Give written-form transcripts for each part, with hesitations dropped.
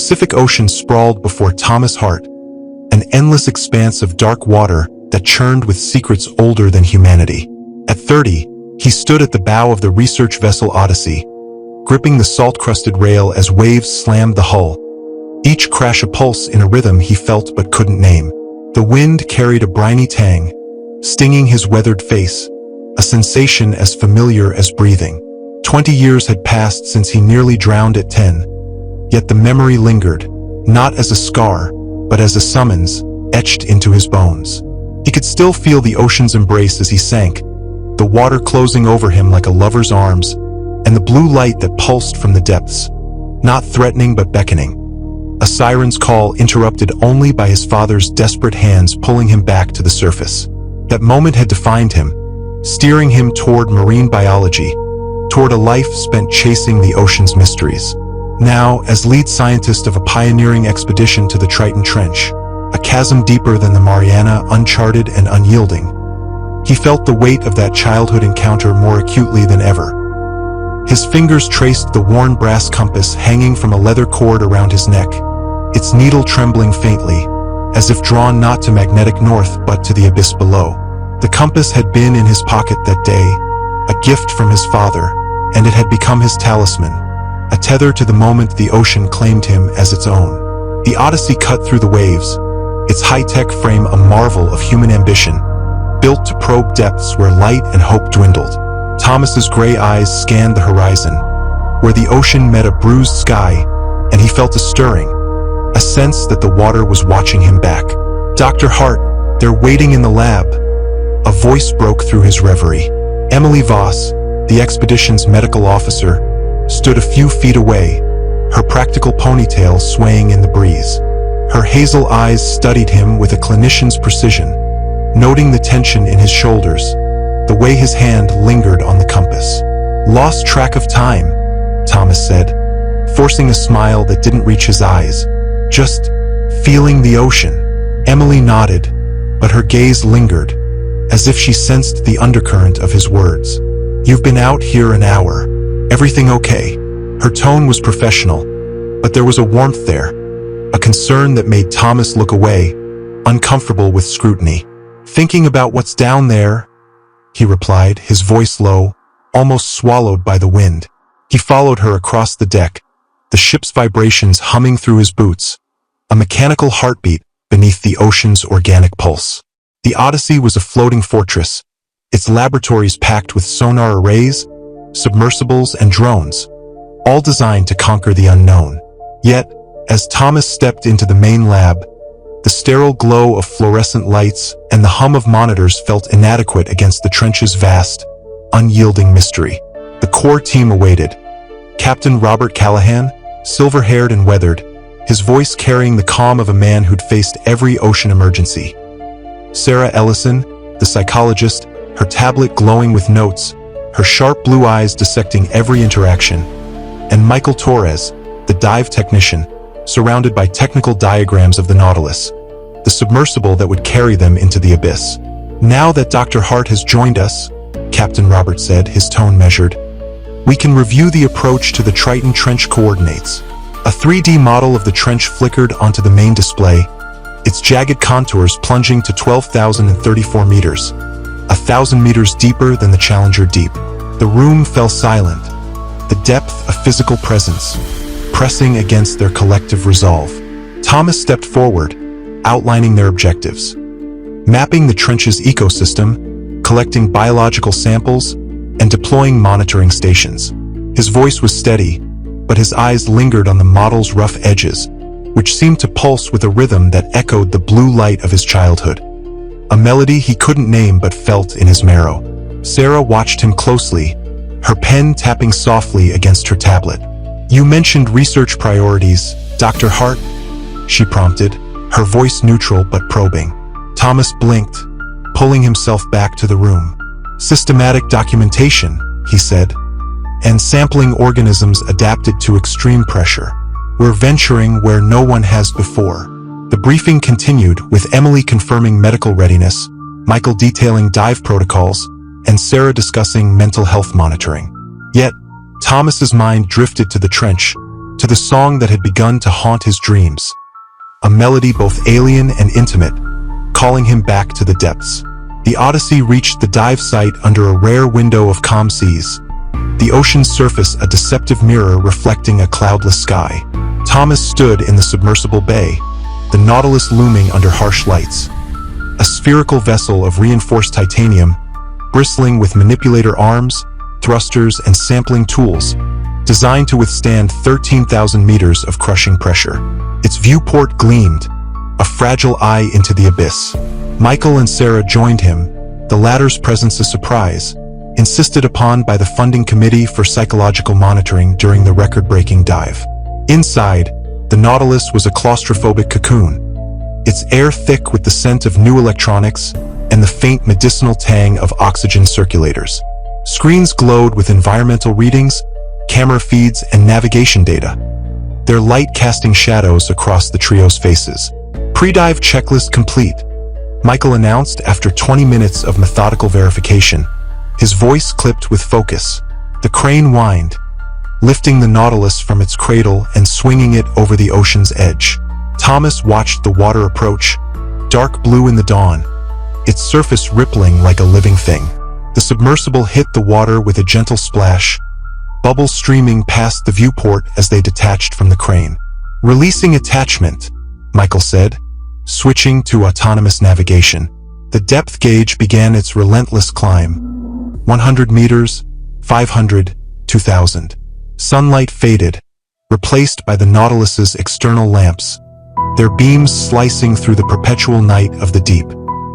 Pacific Ocean sprawled before Thomas Hart, an endless expanse of dark water that churned with secrets older than humanity. At 30, he stood at the bow of the research vessel Odyssey, gripping the salt-crusted rail as waves slammed the hull, each crash a pulse in a rhythm he felt but couldn't name. The wind carried a briny tang, stinging his weathered face, a sensation as familiar as breathing. 20 years had passed since he nearly drowned at 10, yet the memory lingered, not as a scar, but as a summons etched into his bones. He could still feel the ocean's embrace as he sank, the water closing over him like a lover's arms, and the blue light that pulsed from the depths, not threatening but beckoning. A siren's call interrupted only by his father's desperate hands pulling him back to the surface. That moment had defined him, steering him toward marine biology, toward a life spent chasing the ocean's mysteries. Now, as lead scientist of a pioneering expedition to the Triton Trench, a chasm deeper than the Mariana, uncharted and unyielding, he felt the weight of that childhood encounter more acutely than ever. His fingers traced the worn brass compass hanging from a leather cord around his neck, its needle trembling faintly, as if drawn not to magnetic north but to the abyss below. The compass had been in his pocket that day, a gift from his father, and it had become his talisman, a tether to the moment the ocean claimed him as its own. The Odyssey cut through the waves, its high-tech frame a marvel of human ambition, built to probe depths where light and hope dwindled. Thomas's gray eyes scanned the horizon, where the ocean met a bruised sky, and he felt a stirring, a sense that the water was watching him back. "Dr. Hart, they're waiting in the lab." A voice broke through his reverie. Emily Voss, the expedition's medical officer, stood a few feet away, her practical ponytail swaying in the breeze. Her hazel eyes studied him with a clinician's precision, noting the tension in his shoulders, the way his hand lingered on the compass. "Lost track of time," Thomas said, forcing a smile that didn't reach his eyes. "Just feeling the ocean." Emily nodded, but her gaze lingered, as if she sensed the undercurrent of his words. "You've been out here an hour. Everything okay?" Her tone was professional, but there was a warmth there, a concern that made Thomas look away, uncomfortable with scrutiny. "Thinking about what's down there," he replied, his voice low, almost swallowed by the wind. He followed her across the deck, the ship's vibrations humming through his boots, a mechanical heartbeat beneath the ocean's organic pulse. The Odyssey was a floating fortress, its laboratories packed with sonar arrays, submersibles, and drones, all designed to conquer the unknown. Yet, as Thomas stepped into the main lab, the sterile glow of fluorescent lights and the hum of monitors felt inadequate against the trench's vast, unyielding mystery. The core team awaited. Captain Robert Callahan, silver-haired and weathered, his voice carrying the calm of a man who'd faced every ocean emergency. Sarah Ellison, the psychologist, her tablet glowing with notes, her sharp blue eyes dissecting every interaction. And Michael Torres, the dive technician, surrounded by technical diagrams of the Nautilus, the submersible that would carry them into the abyss. "Now that Dr. Hart has joined us," Captain Robert said, his tone measured, "we can review the approach to the Triton Trench coordinates." A 3D model of the trench flickered onto the main display, its jagged contours plunging to 12,034 meters, 1,000 meters deeper than the Challenger Deep. The room fell silent, the depth a physical presence, pressing against their collective resolve. Thomas stepped forward, outlining their objectives. Mapping the trench's ecosystem, collecting biological samples, and deploying monitoring stations. His voice was steady, but his eyes lingered on the model's rough edges, which seemed to pulse with a rhythm that echoed the blue light of his childhood. A melody he couldn't name but felt in his marrow. Sarah watched him closely, her pen tapping softly against her tablet. "You mentioned research priorities, Dr. Hart," she prompted, her voice neutral but probing. Thomas blinked, pulling himself back to the room. "Systematic documentation," he said, "and sampling organisms adapted to extreme pressure. We're venturing where no one has before." The briefing continued, with Emily confirming medical readiness, Michael detailing dive protocols, and Sarah discussing mental health monitoring. Yet, Thomas's mind drifted to the trench, to the song that had begun to haunt his dreams, a melody both alien and intimate, calling him back to the depths. The Odyssey reached the dive site under a rare window of calm seas, the ocean's surface a deceptive mirror reflecting a cloudless sky. Thomas stood in the submersible bay, the Nautilus looming under harsh lights, a spherical vessel of reinforced titanium, bristling with manipulator arms, thrusters, and sampling tools, designed to withstand 13,000 meters of crushing pressure. Its viewport gleamed, a fragile eye into the abyss. Michael and Sarah joined him, the latter's presence a surprise, insisted upon by the funding committee for psychological monitoring during the record-breaking dive. Inside, the Nautilus was a claustrophobic cocoon, its air thick with the scent of new electronics and the faint medicinal tang of oxygen circulators. Screens glowed with environmental readings, camera feeds, and navigation data, their light casting shadows across the trio's faces. Pre-dive checklist complete, Michael announced after 20 minutes of methodical verification, his voice clipped with focus. The crane whined, lifting the Nautilus from its cradle and swinging it over the ocean's edge. Thomas watched the water approach, dark blue in the dawn, its surface rippling like a living thing. The submersible hit the water with a gentle splash, bubbles streaming past the viewport as they detached from the crane. Releasing attachment, Michael said, switching to autonomous navigation. The depth gauge began its relentless climb. 100 meters, 500, 2,000. Sunlight faded, replaced by the Nautilus's external lamps, their beams slicing through the perpetual night of the deep.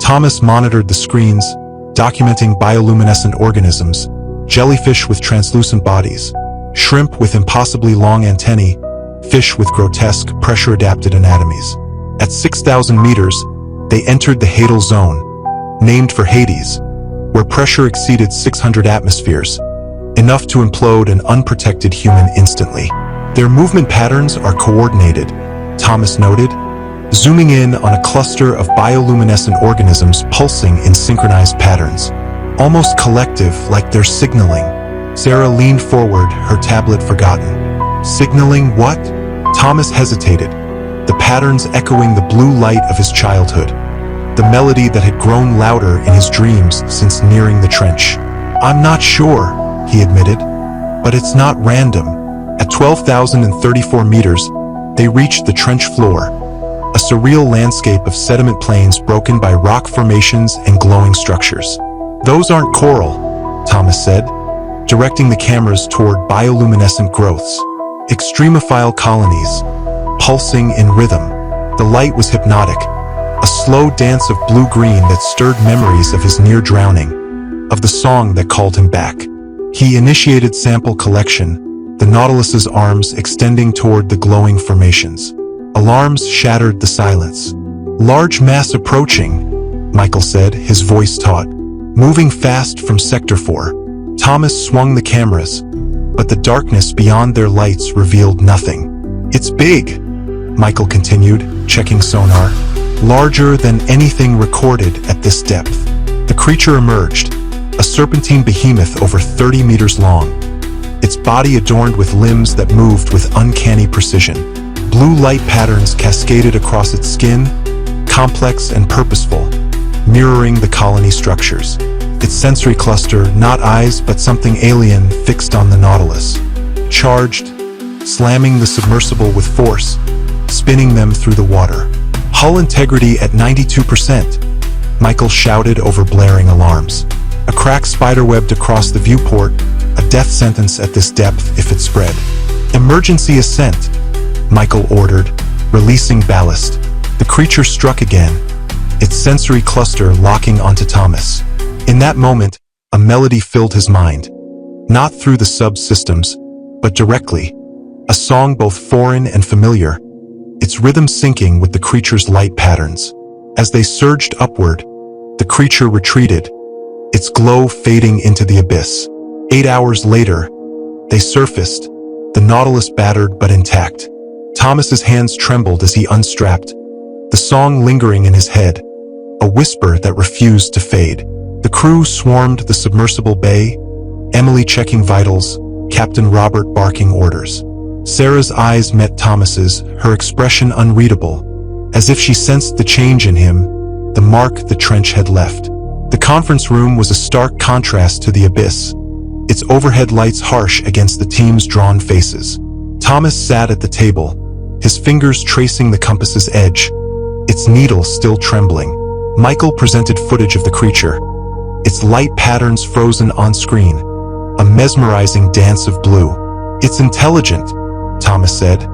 Thomas monitored the screens, documenting bioluminescent organisms, jellyfish with translucent bodies, shrimp with impossibly long antennae, fish with grotesque pressure-adapted anatomies. At 6,000 meters, they entered the Hale zone, named for Hades, where pressure exceeded 600 atmospheres, enough to implode an unprotected human instantly. Their movement patterns are coordinated, Thomas noted, zooming in on a cluster of bioluminescent organisms pulsing in synchronized patterns, almost collective like they're signaling. Sarah leaned forward, her tablet forgotten. Signaling what? Thomas hesitated, the patterns echoing the blue light of his childhood, the melody that had grown louder in his dreams since nearing the trench. I'm not sure, he admitted, but it's not random. At 12,034 meters, they reached the trench floor, a surreal landscape of sediment plains broken by rock formations and glowing structures. Those aren't coral, Thomas said, directing the cameras toward bioluminescent growths, extremophile colonies, pulsing in rhythm. The light was hypnotic, a slow dance of blue-green that stirred memories of his near drowning, of the song that called him back. He initiated sample collection, the Nautilus's arms extending toward the glowing formations. Alarms shattered the silence. Large mass approaching, Michael said, his voice taut. Moving fast from Sector 4. Thomas swung the cameras, but the darkness beyond their lights revealed nothing. It's big, Michael continued, checking sonar. Larger than anything recorded at this depth. The creature emerged, a serpentine behemoth over 30 meters long, its body adorned with limbs that moved with uncanny precision. Blue light patterns cascaded across its skin, complex and purposeful, mirroring the colony structures. Its sensory cluster, not eyes but something alien, fixed on the Nautilus. Charged, slamming the submersible with force, spinning them through the water. Hull integrity at 92%, Michael shouted over blaring alarms. A crack spiderwebbed across the viewport, a death sentence at this depth if it spread. Emergency ascent, Michael ordered, releasing ballast. The creature struck again, its sensory cluster locking onto Thomas. In that moment, a melody filled his mind. Not through the subsystems, but directly. A song both foreign and familiar, its rhythm syncing with the creature's light patterns. As they surged upward, the creature retreated, its glow fading into the abyss. 8 hours later, they surfaced, the Nautilus battered but intact. Thomas's hands trembled as he unstrapped, the song lingering in his head, a whisper that refused to fade. The crew swarmed the submersible bay, Emily checking vitals, Captain Robert barking orders. Sarah's eyes met Thomas's, her expression unreadable, as if she sensed the change in him, the mark the trench had left. The conference room was a stark contrast to the abyss, its overhead lights harsh against the team's drawn faces. Thomas sat at the table, his fingers tracing the compass's edge, its needle still trembling. Michael presented footage of the creature, its light patterns frozen on screen, a mesmerizing dance of blue. "It's intelligent," Thomas said,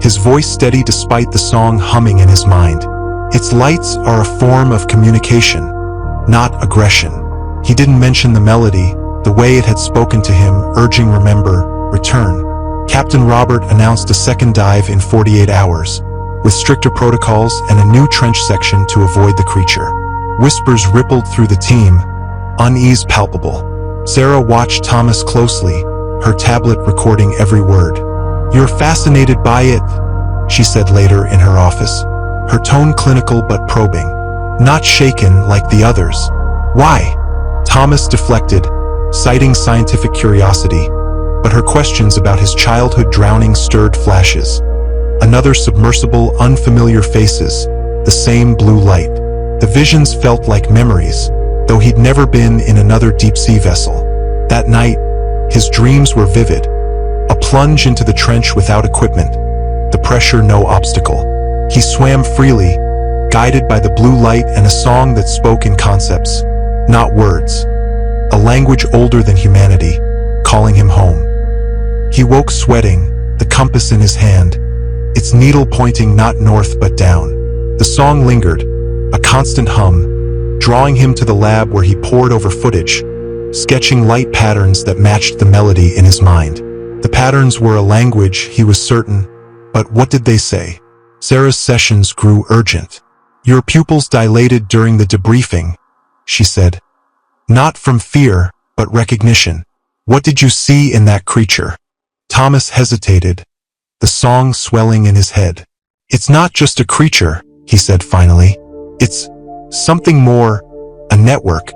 his voice steady despite the song humming in his mind. "Its lights are a form of communication, not aggression." He didn't mention the melody, the way it had spoken to him, urging remember, return. Captain Robert announced a second dive in 48 hours, with stricter protocols and a new trench section to avoid the creature. Whispers rippled through the team, unease palpable. Sarah watched Thomas closely, her tablet recording every word. "You're fascinated by it," she said later in her office, her tone clinical but probing. "Not shaken like the others. Why?" Thomas deflected, citing scientific curiosity, but her questions about his childhood drowning stirred flashes. Another submersible, unfamiliar faces, the same blue light. The visions felt like memories, though he'd never been in another deep-sea vessel. That night, his dreams were vivid. A plunge into the trench without equipment, the pressure no obstacle. He swam freely, guided by the blue light and a song that spoke in concepts, not words. A language older than humanity, calling him home. He woke sweating, the compass in his hand, its needle pointing not north but down. The song lingered, a constant hum, drawing him to the lab where he pored over footage, sketching light patterns that matched the melody in his mind. The patterns were a language, he was certain, but what did they say? Sarah's sessions grew urgent. "Your pupils dilated during the debriefing," she said. "Not from fear, but recognition. What did you see in that creature?" Thomas hesitated, the song swelling in his head. "It's not just a creature," he said finally. "It's something more, a network,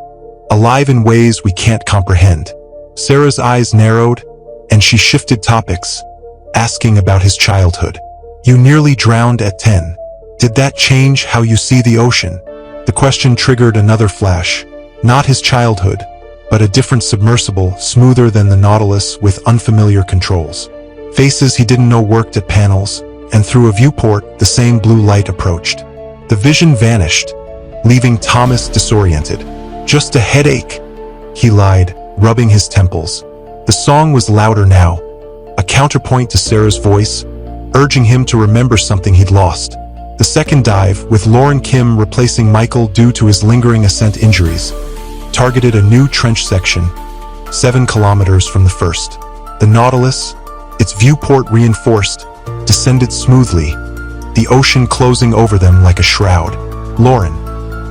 alive in ways we can't comprehend." Sarah's eyes narrowed, and she shifted topics, asking about his childhood. "You nearly drowned at 10. Did that change how you see the ocean?" The question triggered another flash. Not his childhood, but a different submersible, smoother than the Nautilus with unfamiliar controls. Faces he didn't know worked at panels, and through a viewport, the same blue light approached. The vision vanished, leaving Thomas disoriented. "Just a headache," he lied, rubbing his temples. The song was louder now, a counterpoint to Sarah's voice, urging him to remember something he'd lost. The second dive, with Lauren Kim replacing Michael due to his lingering ascent injuries, targeted a new trench section, 7 kilometers from the first. The Nautilus, its viewport reinforced, descended smoothly, the ocean closing over them like a shroud. Lauren,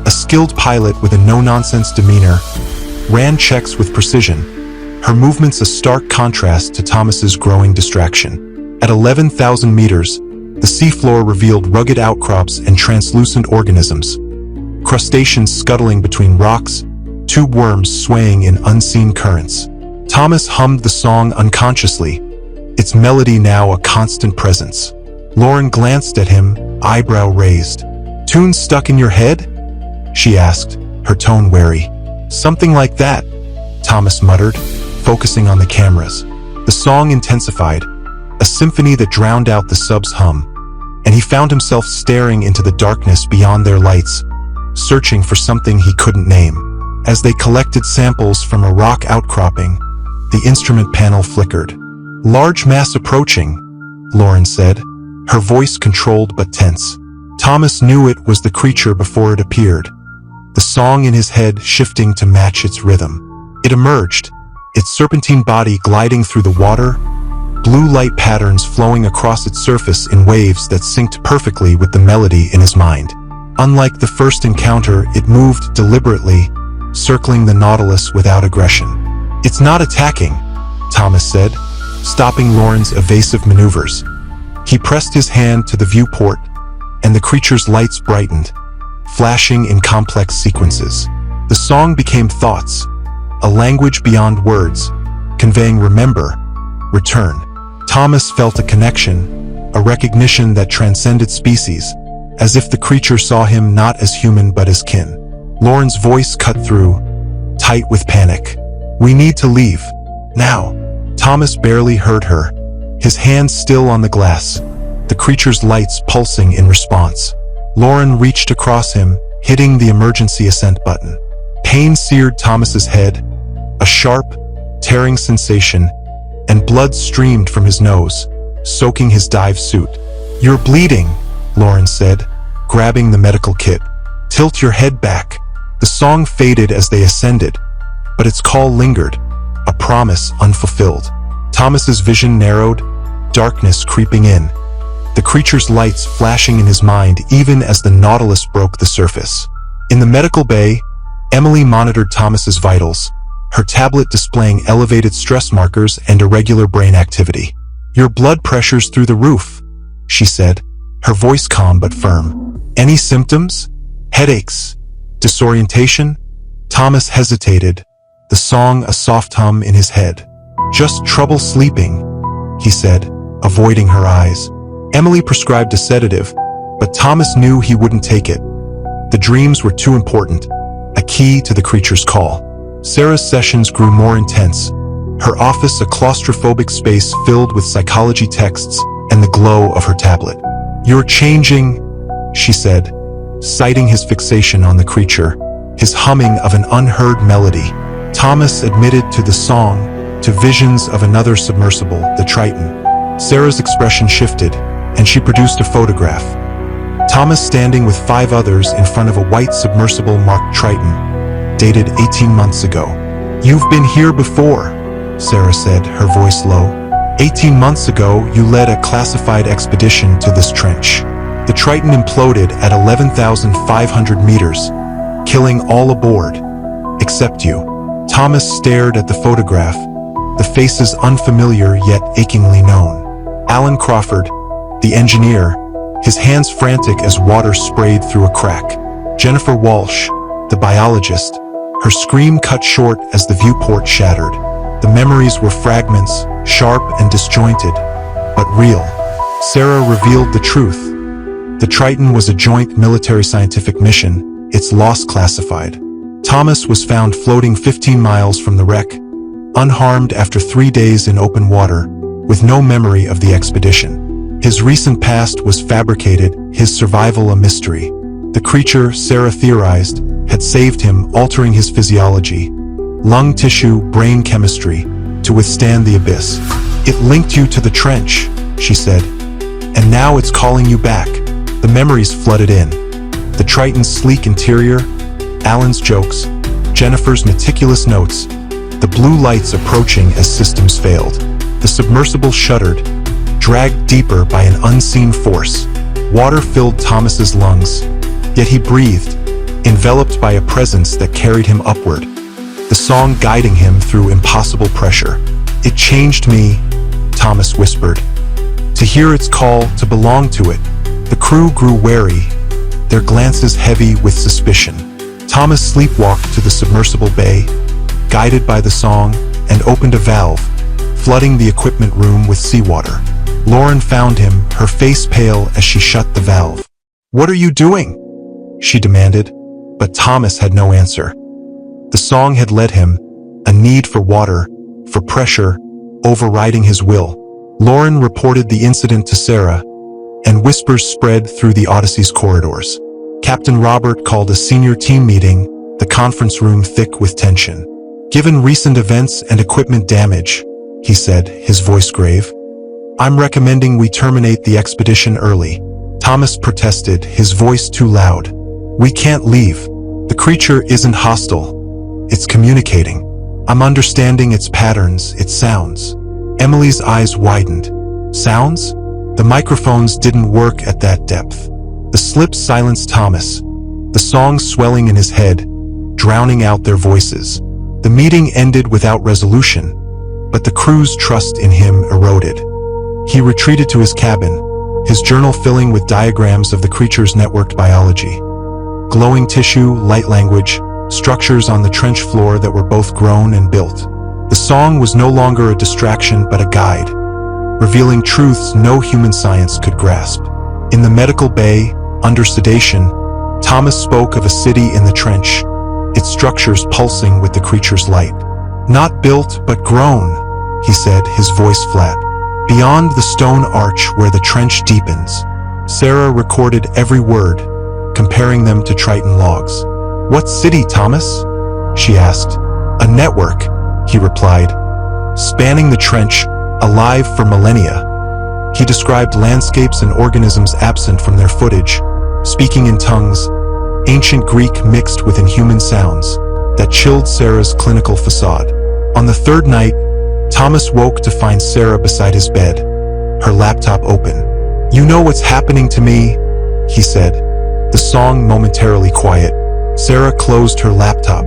a skilled pilot with a no-nonsense demeanor, ran checks with precision, her movements a stark contrast to Thomas's growing distraction. At 11,000 meters, the seafloor revealed rugged outcrops and translucent organisms, crustaceans scuttling between rocks, tube worms swaying in unseen currents. Thomas hummed the song unconsciously, its melody now a constant presence. Lauren glanced at him, eyebrow raised. "Tune stuck in your head?" she asked, her tone wary. "Something like that," Thomas muttered, focusing on the cameras. The song intensified, a symphony that drowned out the sub's hum, and he found himself staring into the darkness beyond their lights, searching for something he couldn't name. As they collected samples from a rock outcropping, the instrument panel flickered. "Large mass approaching," Lauren said, her voice controlled but tense. Thomas knew it was the creature before it appeared, the song in his head shifting to match its rhythm. It emerged, its serpentine body gliding through the water, blue light patterns flowing across its surface in waves that synced perfectly with the melody in his mind. Unlike the first encounter, it moved deliberately, circling the Nautilus without aggression. "It's not attacking," Thomas said, stopping Lauren's evasive maneuvers. He pressed his hand to the viewport, and the creature's lights brightened, flashing in complex sequences. The song became thoughts, a language beyond words, conveying remember, return. Thomas felt a connection, a recognition that transcended species, as if the creature saw him not as human but as kin. Lauren's voice cut through, tight with panic. "We need to leave. Now." Thomas barely heard her, his hands still on the glass, the creature's lights pulsing in response. Lauren reached across him, hitting the emergency ascent button. Pain seared Thomas's head, a sharp, tearing sensation, and blood streamed from his nose, soaking his dive suit. "You're bleeding," Lauren said, grabbing the medical kit. "Tilt your head back." The song faded as they ascended, but its call lingered, a promise unfulfilled. Thomas's vision narrowed, darkness creeping in, the creature's lights flashing in his mind even as the Nautilus broke the surface. In the medical bay, Emily monitored Thomas's vitals, her tablet displaying elevated stress markers and irregular brain activity. "Your blood pressure's through the roof," she said, her voice calm but firm. "Any symptoms? Headaches? Disorientation?" Thomas hesitated, the song a soft hum in his head. "Just trouble sleeping," he said, avoiding her eyes. Emily prescribed a sedative, but Thomas knew he wouldn't take it. The dreams were too important, a key to the creature's call. Sarah's sessions grew more intense, her office a claustrophobic space filled with psychology texts and the glow of her tablet. "You're changing," she said, citing his fixation on the creature, his humming of an unheard melody. Thomas admitted to the song, to visions of another submersible, the Triton. Sarah's expression shifted, and she produced a photograph. Thomas standing with 5 others in front of a white submersible marked Triton, dated 18 months ago. "You've been here before," Sarah said, her voice low. 18 months ago, you led a classified expedition to this trench. The Triton imploded at 11,500 meters, killing all aboard, except you." Thomas stared at the photograph, the faces unfamiliar yet achingly known. Alan Crawford, the engineer, his hands frantic as water sprayed through a crack. Jennifer Walsh, the biologist, her scream cut short as the viewport shattered. The memories were fragments, sharp and disjointed, but real. Sarah revealed the truth. The Triton was a joint military scientific mission, its loss classified. Thomas was found floating 15 miles from the wreck, unharmed after 3 days in open water, with no memory of the expedition. His recent past was fabricated, his survival a mystery. The creature, Sarah theorized, had saved him, altering his physiology, lung tissue, brain chemistry, to withstand the abyss. "It linked you to the trench," she said, "and now it's calling you back." The memories flooded in. The Triton's sleek interior, Alan's jokes, Jennifer's meticulous notes, the blue lights approaching as systems failed. The submersible shuddered, dragged deeper by an unseen force. Water filled Thomas's lungs, yet he breathed, enveloped by a presence that carried him upward, the song guiding him through impossible pressure. "It changed me," Thomas whispered. To hear its call, to belong to it. The crew grew wary, their glances heavy with suspicion. Thomas sleepwalked to the submersible bay, guided by the song, and opened a valve, flooding the equipment room with seawater. Lauren found him, her face pale as she shut the valve. "What are you doing?" she demanded, but Thomas had no answer. The song had led him, a need for water, for pressure, overriding his will. Lauren reported the incident to Sarah, and whispers spread through the Odyssey's corridors. Captain Robert called a senior team meeting, the conference room thick with tension. "Given recent events and equipment damage," he said, his voice grave, "I'm recommending we terminate the expedition early." Thomas protested, his voice too loud. "We can't leave. The creature isn't hostile. It's communicating. I'm understanding its patterns, its sounds." Emily's eyes widened. Sounds? The microphones didn't work at that depth. The slip silenced Thomas, the song swelling in his head, drowning out their voices. The meeting ended without resolution, but the crew's trust in him eroded. He retreated to his cabin, his journal filling with diagrams of the creature's networked biology. Glowing tissue, light language, structures on the trench floor that were both grown and built. The song was no longer a distraction but a guide, revealing truths no human science could grasp. In the medical bay, under sedation, Thomas spoke of a city in the trench, its structures pulsing with the creature's light. Not built, but grown, he said, his voice flat. Beyond the stone arch where the trench deepens, Sarah recorded every word, comparing them to Triton logs. "What city, Thomas?" she asked. "A network," he replied, "spanning the trench, alive for millennia." He described landscapes and organisms absent from their footage, speaking in tongues, ancient Greek mixed with inhuman sounds, that chilled Sarah's clinical facade. On the third night, Thomas woke to find Sarah beside his bed, her laptop open. "You know what's happening to me?" he said, the song momentarily quiet. Sarah closed her laptop.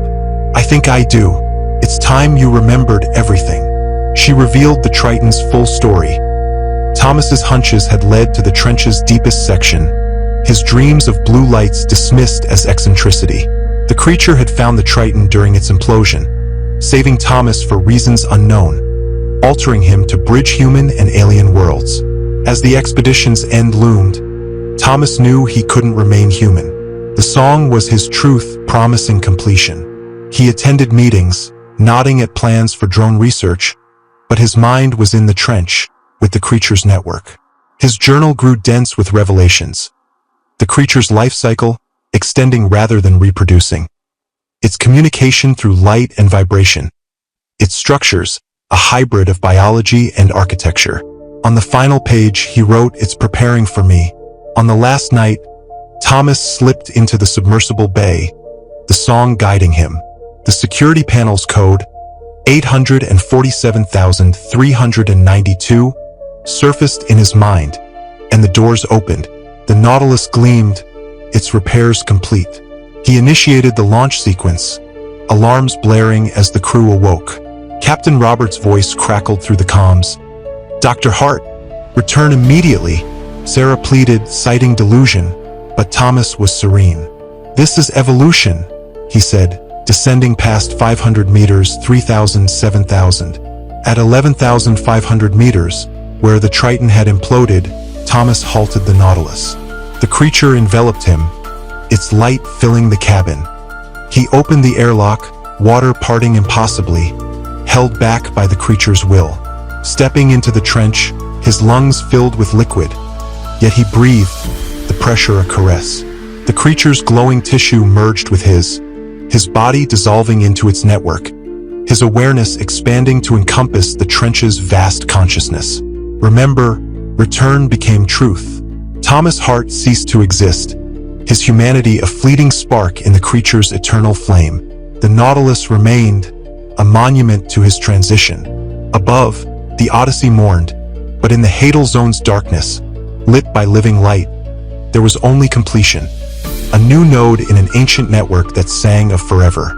"I think I do. It's time you remembered everything." She revealed the Triton's full story. Thomas's hunches had led to the trench's deepest section, his dreams of blue lights dismissed as eccentricity. The creature had found the Triton during its implosion, saving Thomas for reasons unknown, altering him to bridge human and alien worlds. As the expedition's end loomed, Thomas knew he couldn't remain human. The song was his truth promising completion. He attended meetings, nodding at plans for drone research, but his mind was in the trench, with the creature's network. His journal grew dense with revelations. The creature's life cycle, extending rather than reproducing. Its communication through light and vibration. Its structures, a hybrid of biology and architecture. On the final page, he wrote, "It's preparing for me." On the last night, Thomas slipped into the submersible bay, the song guiding him. The security panel's code, 847,392, surfaced in his mind, and the doors opened. The Nautilus gleamed, its repairs complete. He initiated the launch sequence, alarms blaring as the crew awoke. Captain Robert's voice crackled through the comms. "Dr. Hart, return immediately," Sarah pleaded, citing delusion, but Thomas was serene. "This is evolution," he said, descending past 500 meters, 3,000, 7,000. At 11,500 meters, where the Triton had imploded, Thomas halted the Nautilus. The creature enveloped him, its light filling the cabin. He opened the airlock, water parting impossibly, held back by the creature's will. Stepping into the trench, his lungs filled with liquid, yet he breathed, the pressure a caress. The creature's glowing tissue merged with his body dissolving into its network, his awareness expanding to encompass the trench's vast consciousness. Remember, return became truth. Thomas Hart ceased to exist, his humanity a fleeting spark in the creature's eternal flame. The Nautilus remained, a monument to his transition. Above, the Odyssey mourned, but in the Hale zone's darkness, lit by living light, there was only completion. A new node in an ancient network that sang of forever.